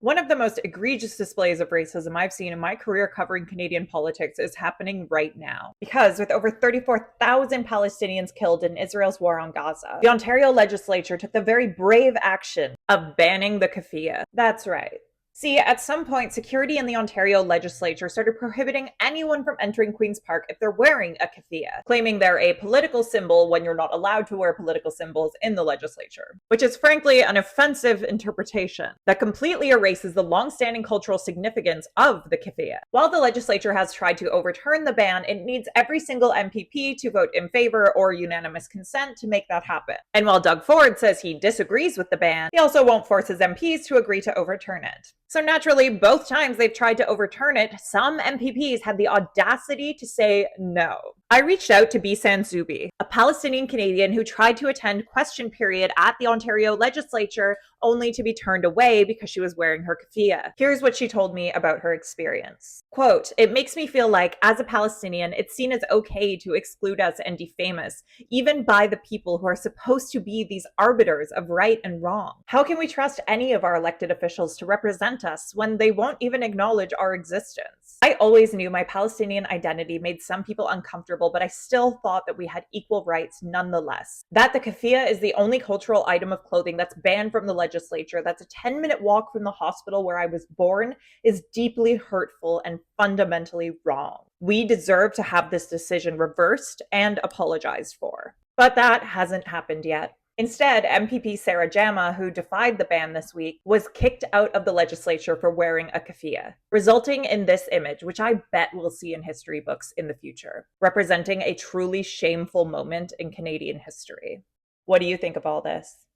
One of the most egregious displays of racism I've seen in my career covering Canadian politics is happening right now. Because with over 34,000 Palestinians killed in Israel's war on Gaza, the Ontario legislature took the very brave action of banning the keffiyeh. That's right. See, at some point, security in the Ontario legislature started prohibiting anyone from entering Queen's Park if they're wearing a keffiyeh, claiming they're a political symbol when you're not allowed to wear political symbols in the legislature, which is frankly an offensive interpretation that completely erases the long-standing cultural significance of the keffiyeh. While the legislature has tried to overturn the ban, it needs every single MPP to vote in favor or unanimous consent to make that happen. And while Doug Ford says he disagrees with the ban, he also won't force his MPs to agree to overturn it. So naturally, both times they've tried to overturn it, some MPPs had the audacity to say no. I reached out to Beisan Zubi, a Palestinian-Canadian who tried to attend question period at the Ontario legislature only to be turned away because she was wearing her keffiyeh. Here's what she told me about her experience. Quote, "It makes me feel like, as a Palestinian, it's seen as okay to exclude us and defame us, even by the people who are supposed to be these arbiters of right and wrong. How can we trust any of our elected officials to represent us when they won't even acknowledge our existence?" I always knew my Palestinian identity made some people uncomfortable, but I still thought that we had equal rights nonetheless. That the keffiyeh is the only cultural item of clothing that's banned from the legislature, that's a 10-minute walk from the hospital where I was born, is deeply hurtful and fundamentally wrong. We deserve to have this decision reversed and apologized for. But that hasn't happened yet. Instead, MPP Sarah Jama, who defied the ban this week, was kicked out of the legislature for wearing a keffiyeh, resulting in this image, which I bet we'll see in history books in the future, representing a truly shameful moment in Canadian history. What do you think of all this?